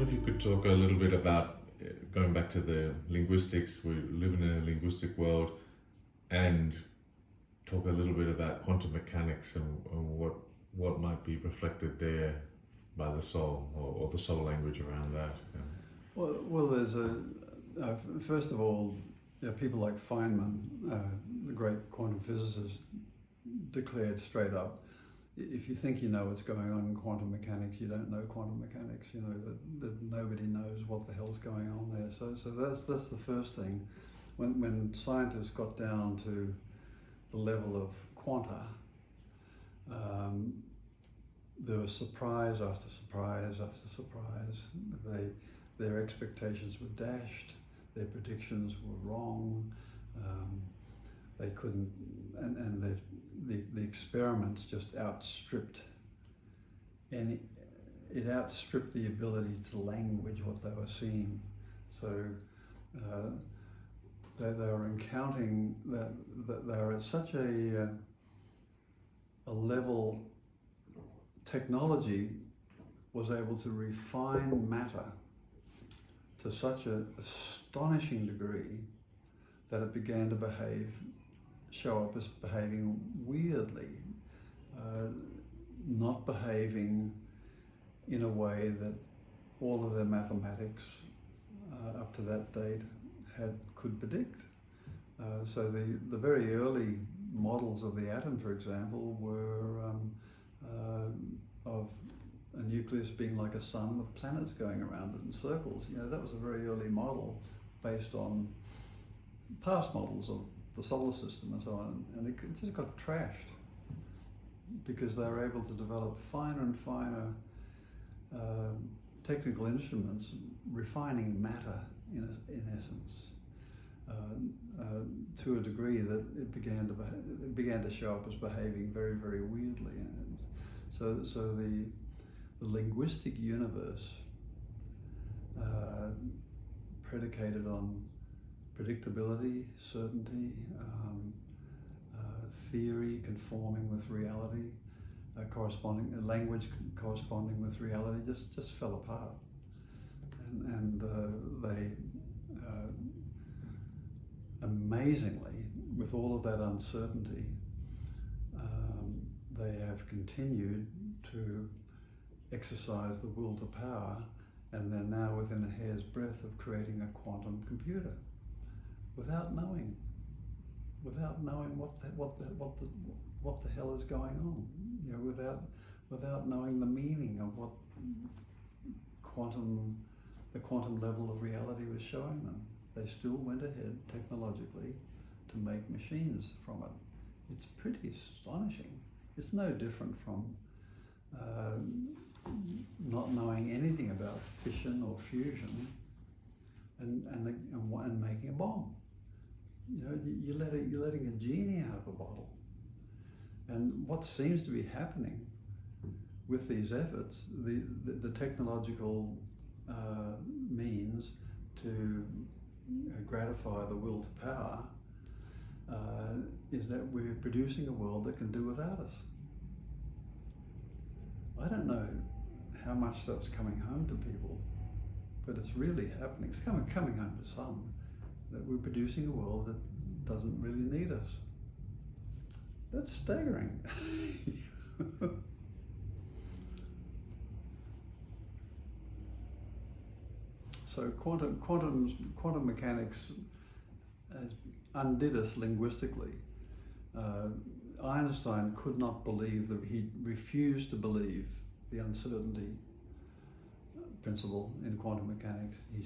if you could talk a little bit about going back to the linguistics. We live in a linguistic world, and talk a little bit about quantum mechanics and what might be reflected there by the soul, or the soul language around that. Yeah. Well, there's first of all, people like Feynman, the great quantum physicist, declared straight up, if you think you know what's going on in quantum mechanics, you don't know quantum mechanics. You know that nobody knows what the hell's going on there. So that's the first thing. When scientists got down to the level of quanta, there was surprise after surprise after surprise. Their expectations were dashed. Their predictions were wrong. They couldn't, and the experiments just outstripped any. It outstripped the ability to language what they were seeing. So they were encountering that they were at such a level. Technology was able to refine matter to such an astonishing degree that it began to show up as behaving weirdly, not behaving in a way that all of their mathematics up to that date could predict. So the very early models of the atom, for example, were of a nucleus being like a sun with planets going around it in circles. That was a very early model based on past models of the solar system and so on, and it just got trashed because they were able to develop finer and finer technical instruments refining matter in essence, to a degree that it began to show up as behaving very, very weirdly. And so the linguistic universe, predicated on predictability, certainty, theory conforming with reality, language corresponding with reality, just fell apart, and they amazingly, with all of that uncertainty, they have continued to exercise the will to power, and they're now within a hair's breadth of creating a quantum computer without knowing what the hell is going on, without knowing the meaning of what the quantum level of reality was showing them. They still went ahead technologically to make machines from it. It's pretty astonishing. It's no different from not knowing anything about fission or fusion and making a bomb. You're letting a genie out of a bottle. And what seems to be happening with these efforts, the technological means to gratify the will to power, is that we're producing a world that can do without us. I don't know how much that's coming home to people, but it's really happening. It's coming home to some, that we're producing a world that doesn't really need us. That's staggering. So quantum mechanics undid us linguistically. Einstein could not believe that he refused to believe the uncertainty principle in quantum mechanics. He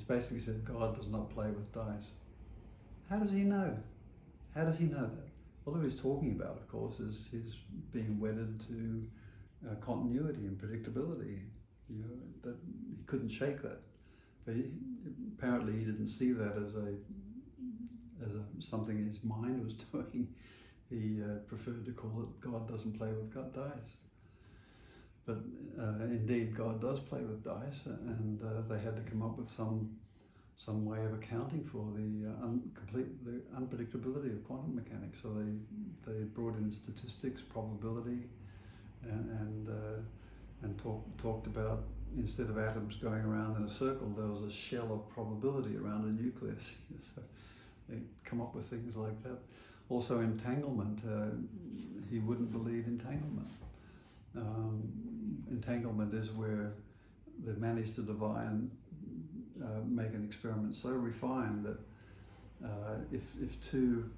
basically said God does not play with dice. How does he know? How does he know that? All he's talking about, of course, is his being wedded to continuity and predictability. That he couldn't shake that. But apparently he didn't see that as something his mind was doing. He preferred to call it God doesn't play with dice. But indeed, God does play with dice, and they had to come up with some way of accounting for the unpredictability of quantum mechanics. So they brought in statistics, probability, and and talked about, instead of atoms going around in a circle, there was a shell of probability around a nucleus. So they come up with things like that. Also entanglement, he wouldn't believe entanglement. Entanglement is where they've managed to make an experiment so refined that if two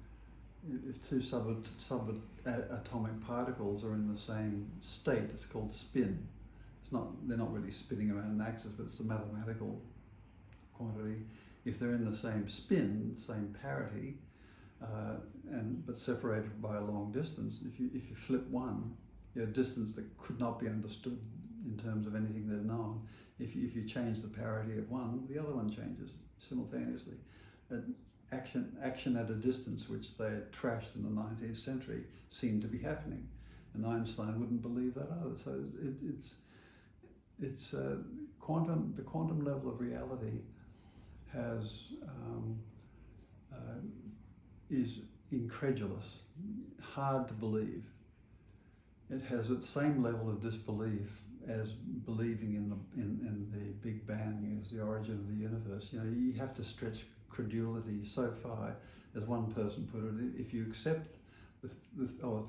subatomic particles are in the same state, it's called spin. They're not really spinning around an axis, but it's a mathematical quantity. If they're in the same spin, same parity, but separated by a long distance, if you flip one, a distance that could not be understood in terms of anything they've known, if you change the parity of one, the other one changes simultaneously. Action at a distance, which they had trashed in the 19th century, seemed to be happening, and Einstein wouldn't believe that either. So it's quantum. The quantum level of reality is incredulous, hard to believe. It has the same level of disbelief as believing in the Big Bang as the origin of the universe. You have to stretch credulity so far, as one person put it. If you accept I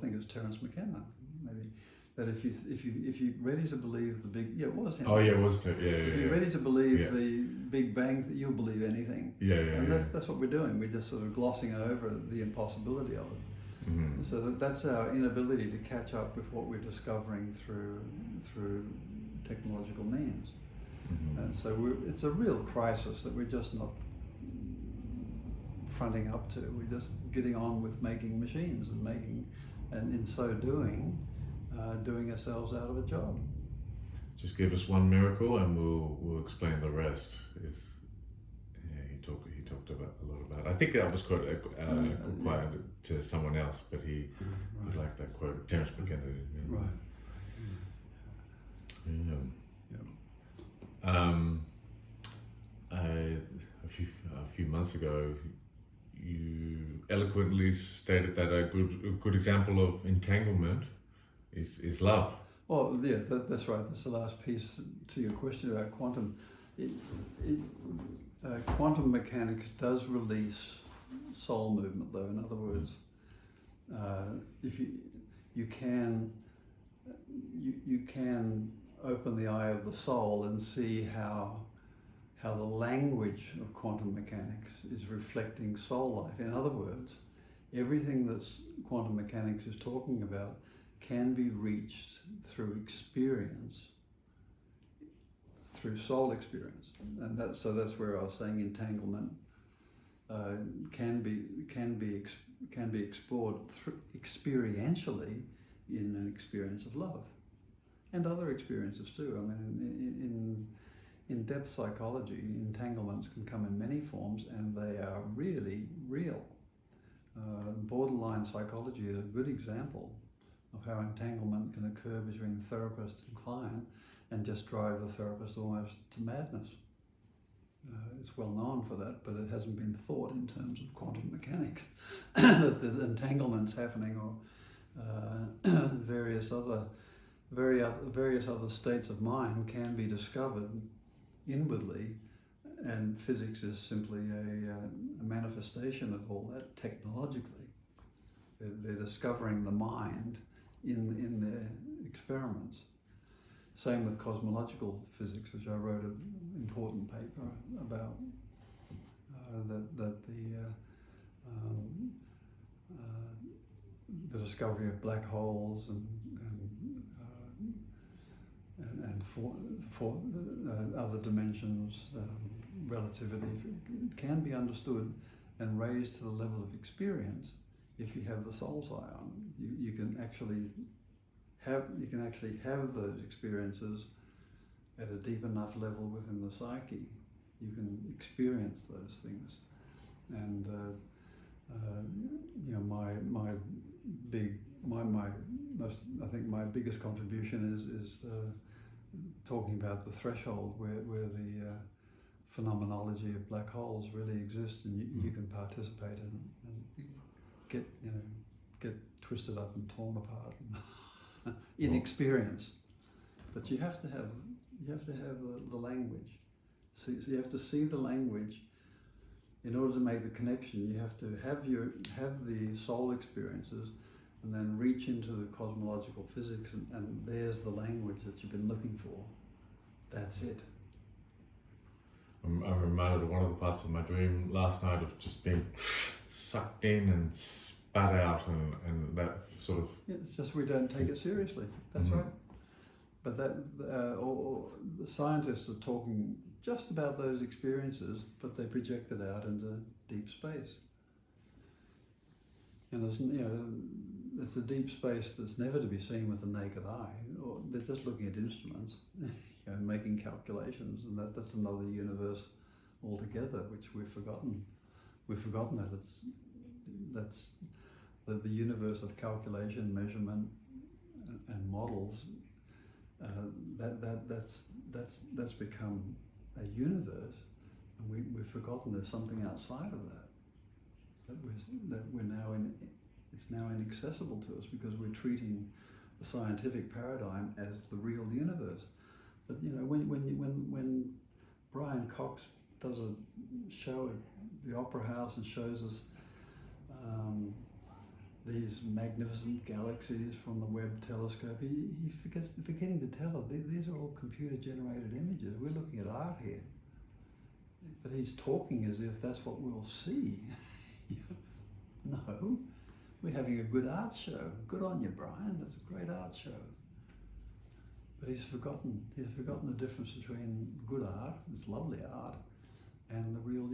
think it was Terence McKenna, maybe, that if you're ready to believe the big, it was him. Oh yeah, it was if you're ready to believe the Big Bang, that you'll believe anything. That's what we're doing. We're just sort of glossing over the impossibility of it. Mm-hmm. So that's our inability to catch up with what we're discovering through technological means. Mm-hmm. And so it's a real crisis that we're just not fronting up to. We're just getting on with making machines and in so doing, doing ourselves out of a job. Just give us one miracle, and we'll explain the rest. He talked about a lot about. I think that was quite to someone else, but he liked that quote. Terence McKenna did. Yeah. Right. Yeah. A few months ago, you eloquently stated that a good example of entanglement is love. Well, yeah, that's right. That's the last piece to your question about quantum. Quantum mechanics does release soul movement, though. In other words, if you can open the eye of the soul and see how the language of quantum mechanics is reflecting soul life. In other words, everything that quantum mechanics is talking about can be reached through experience, through soul experience, and that's where I was saying entanglement can be explored experientially in an experience of love, and other experiences too. I mean, in depth psychology, entanglements can come in many forms, and they are really real. Borderline psychology is a good example of how entanglement can occur between therapist and client and just drive the therapist almost to madness. It's well known for that, but it hasn't been thought in terms of quantum mechanics, that there's entanglements happening, or various other states of mind can be discovered inwardly, and physics is simply a manifestation of all that technologically. They're discovering the mind in their experiments. Same with cosmological physics, which I wrote an important paper about, the discovery of black holes and for other dimensions, relativity can be understood and raised to the level of experience if you have the soul's eye on. You can actually have those experiences at a deep enough level within the psyche. You can experience those things, and my biggest contribution is talking about the threshold where the phenomenology of black holes really exists, and you can participate in it and get twisted up and torn apart in experience. But you have to have the language. So you have to see the language. In order to make the connection, you have to have the soul experiences, and then reach into the cosmological physics, and there's the language that you've been looking for. That's it. I'm reminded of one of the parts of my dream last night of just being sucked in and spat out, and that sort of... Yeah, it's just we don't take it seriously. That's right. But or the scientists are talking just about those experiences, but they project it out into deep space. And there's, it's a deep space that's never to be seen with the naked eye. Or they're just looking at instruments, making calculations, and that's another universe altogether, which we've forgotten. We've forgotten that the universe of calculation, measurement, and models. That's become a universe, and we've forgotten there's something outside of that. That we're now in. It's now inaccessible to us because we're treating the scientific paradigm as the real universe. But when Brian Cox does a show at the Opera House and shows us these magnificent galaxies from the Webb telescope, he forgetting to tell us these are all computer-generated images. We're looking at art here, but he's talking as if that's what we'll see. No, we're having a good art show. Good on you, Brian. That's a great art show. But he's forgotten the difference between good art, it's lovely art, and the real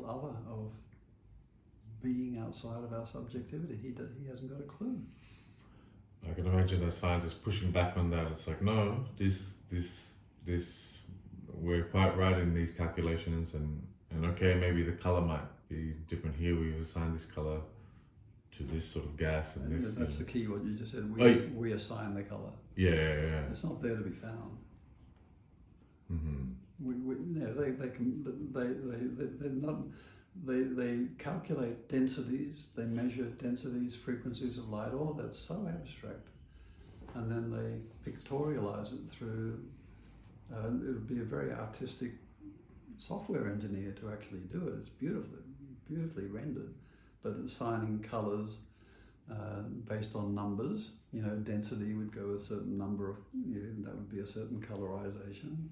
other of being outside of our subjectivity. He hasn't got a clue. I can imagine a scientist pushing back on that. It's like, no, this we're quite right in these calculations, and okay, maybe the color might be different here. We assign this color to this sort of gas, and this. That's the key. What you just said. We assign the color. Yeah. It's not there to be found. They calculate densities. They measure densities, frequencies of light. All of that's so abstract, and then they pictorialize it through. It would be a very artistic software engineer to actually do it. It's beautifully rendered, but assigning colors based on numbers. Density would go a certain number of. That would be a certain colorization.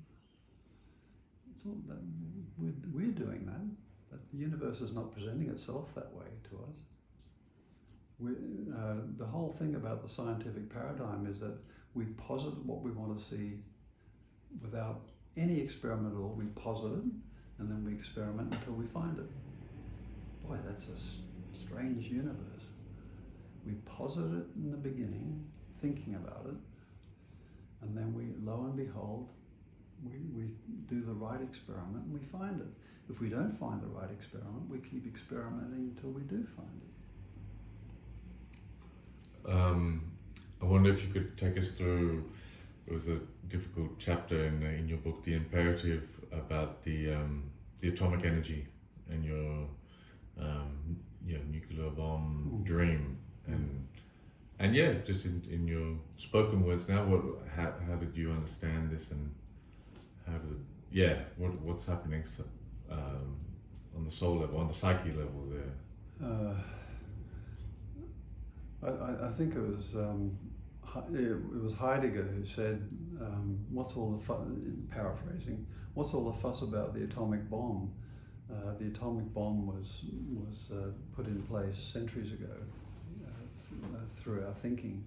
It's all that we're doing that. But the universe is not presenting itself that way to us. The whole thing about the scientific paradigm is that we posit what we want to see without any experiment at all. We posit it, and then we experiment until we find it. Boy, that's a strange universe. We posit it in the beginning, thinking about it, and then lo and behold, we do the right experiment and we find it. If we don't find the right experiment, we keep experimenting until we do find it. I wonder if you could take us through. It was a difficult chapter in your book, The Imperative, about the atomic energy and your nuclear bomb dream, and yeah, just in your spoken words now, how did you understand this, and how did what's happening on the soul level, on the psyche level there? I think it was Heidegger who said, "What's all the paraphrasing? What's all the fuss about the atomic bomb? The atomic bomb was put in place centuries ago through our thinking."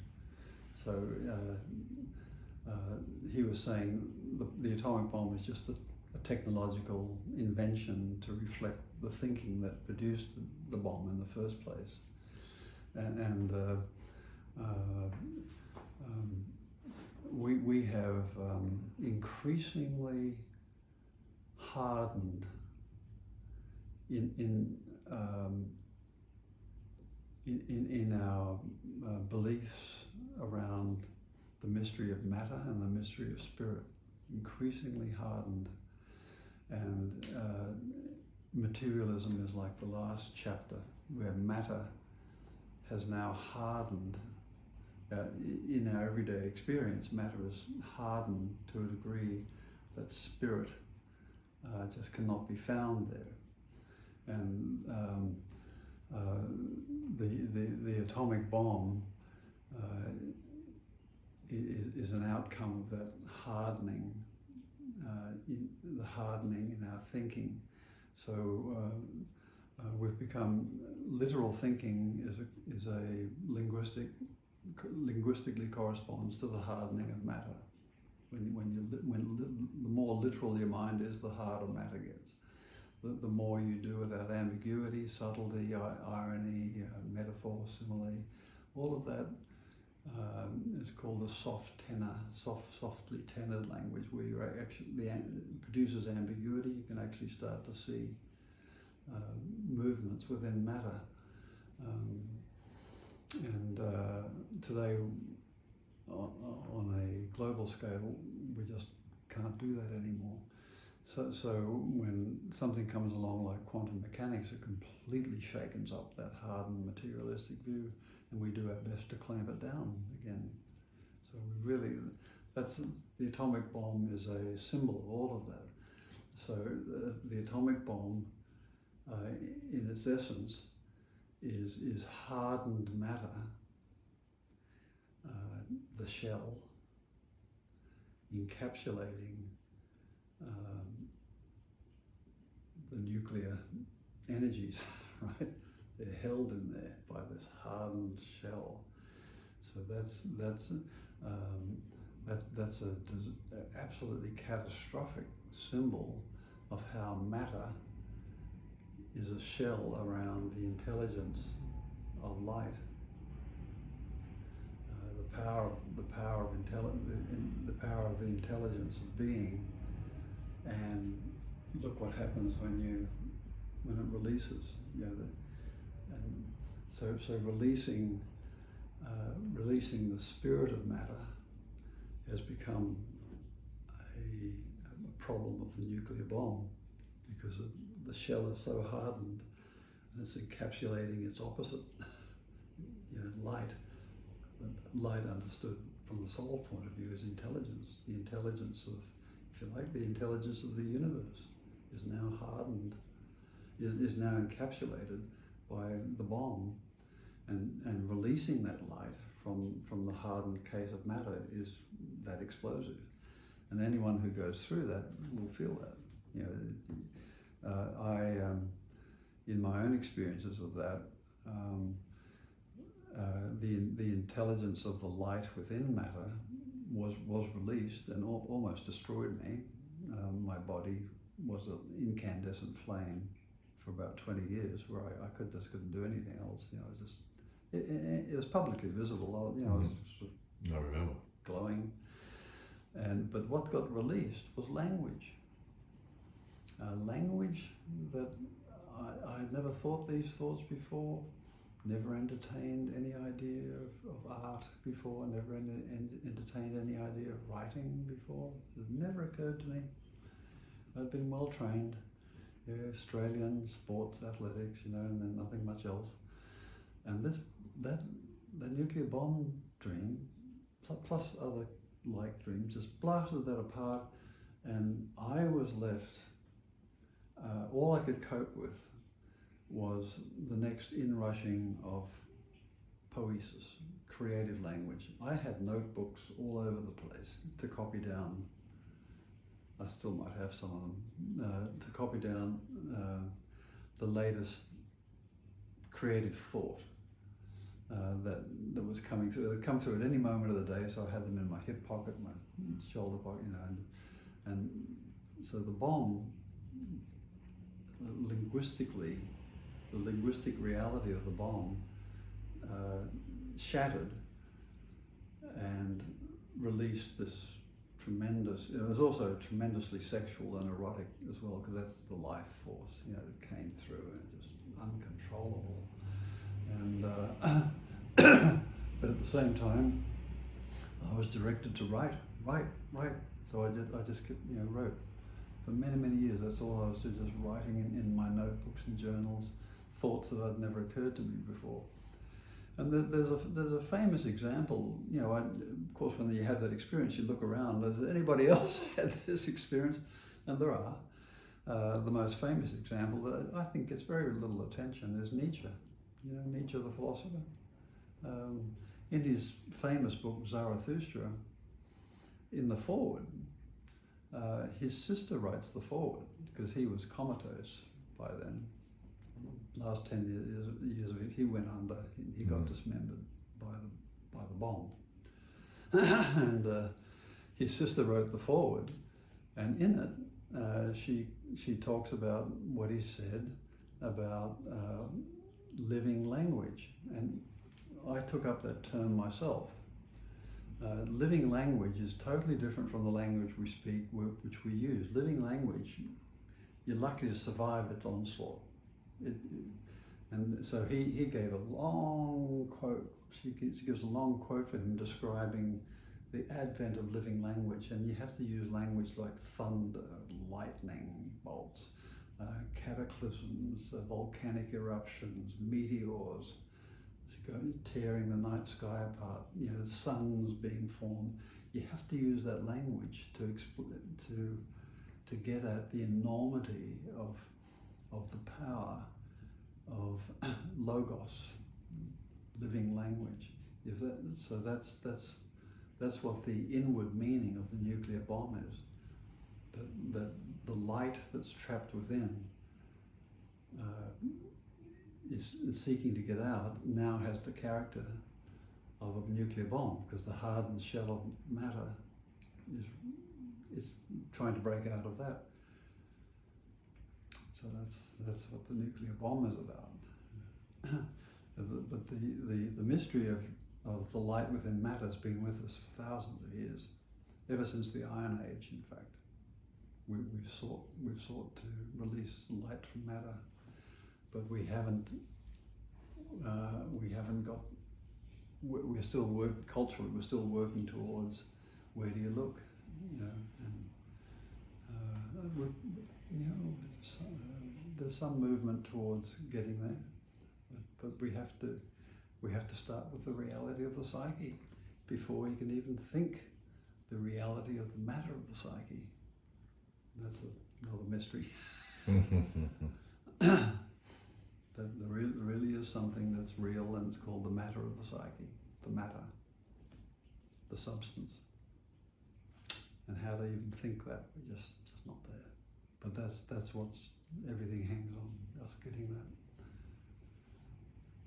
So he was saying the atomic bomb is just a technological invention to reflect the thinking that produced the bomb in the first place, and we have increasingly hardened in our beliefs around the mystery of matter and the mystery of spirit. Increasingly hardened, and materialism is like the last chapter, where matter has now hardened in our everyday experience, matter is hardened to a degree that spirit just cannot be found there. And the atomic bomb is an outcome of that hardening, the hardening in our thinking. So we've become, literal thinking is a linguistically corresponds to the hardening of matter. The more literal your mind is, the harder matter gets. The more you do without ambiguity, subtlety, irony, metaphor, simile, all of that is called the softly tenored language, where you actually produces ambiguity. You can actually start to see movements within matter. Today, on a global scale, we just can't do that anymore. So when something comes along like quantum mechanics, it completely shakens up that hardened materialistic view, and we do our best to clamp it down again. So we really, the atomic bomb is a symbol of all of that. So the atomic bomb, in its essence, is hardened matter, the shell, encapsulating the nuclear energies, right? They're held in there by this hardened shell. So that's an absolutely catastrophic symbol of how matter is a shell around the intelligence of light. The power of the intelligence of being, and look what happens when it releases. And so releasing the spirit of matter has become a problem of the nuclear bomb, because the shell is so hardened and it's encapsulating its opposite, light. Light, understood from the soul point of view, is intelligence. The intelligence of, if you like, the intelligence of the universe is now hardened, is now encapsulated by the bomb, and releasing that light from the hardened case of matter is that explosive. And anyone who goes through that will feel that. In my own experiences of that, the intelligence of the light within matter was released and almost destroyed me. My body was an incandescent flame for about 20 years, where I couldn't do anything else. It was publicly visible. I was sort of I remember glowing. But what got released was language. Language that I had never thought these thoughts before. Never entertained any idea of art before, never entertained any idea of writing before. It never occurred to me. I'd been well trained, Australian sports, athletics, and then nothing much else. And that nuclear bomb dream, plus other like dreams, just blasted that apart, and I was left, all I could cope with was the next inrushing of poiesis, creative language. I had notebooks all over the place to copy down. I still might have some of them, to copy down the latest creative thought that was coming through. It would come through at any moment of the day, so I had them in my hip pocket, my shoulder pocket, and so the bomb, linguistically, the linguistic reality of the bomb shattered and released this tremendous, it was also tremendously sexual and erotic as well, because that's the life force, that came through, and just uncontrollable. And but at the same time, I was directed to write. So I just wrote. For many years, that's all I was doing, just writing in my notebooks and journals, thoughts that had never occurred to me before. And there's a famous example, you know, of course when you have that experience you look around, has anybody else had this experience? And there are. The most famous example that I think gets very little attention is Nietzsche, you know, Nietzsche the philosopher. In his famous book Zarathustra, in the foreword, his sister writes the foreword because he was comatose by then. Last 10 years of it, he went under. He got dismembered by the bomb, and his sister wrote the foreword, and in it she talks about what he said about living language, and I took up that term myself. Living language is totally different from the language we speak, which we use. Living language, you're lucky to survive its onslaught. And so he gave a long quote. She gives a long quote for him describing the advent of living language, and you have to use language like thunder, lightning bolts, cataclysms, volcanic eruptions, meteors, tearing the night sky apart, you know, suns being formed. You have to use that language to get at the enormity of the power of logos, living language. So that's what the inward meaning of the nuclear bomb is. That the light that's trapped within is seeking to get out, now has the character of a nuclear bomb, because the hardened shell of matter is trying to break out of that. So that's what the nuclear bomb is about. But the mystery of the light within matter has been with us for thousands of years, ever since the Iron Age. In fact, we've sought to release light from matter, but we haven't got. We're still culturally. We're still working towards where do you look, you know, and there's some movement towards getting there, but we have to start with the reality of the psyche before you can even think the reality of the matter of the psyche. That's another mystery. There really is something that's real, and it's called the matter of the psyche, the matter, the substance. And how to even think that, we're just not there. But that's what's everything hangs on, us getting that.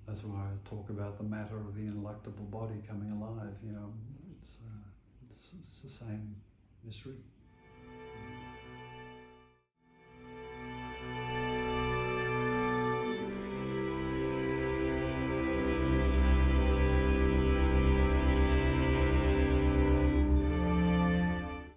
That's why I talk about the matter of the ineluctable body coming alive. You know, it's the same mystery.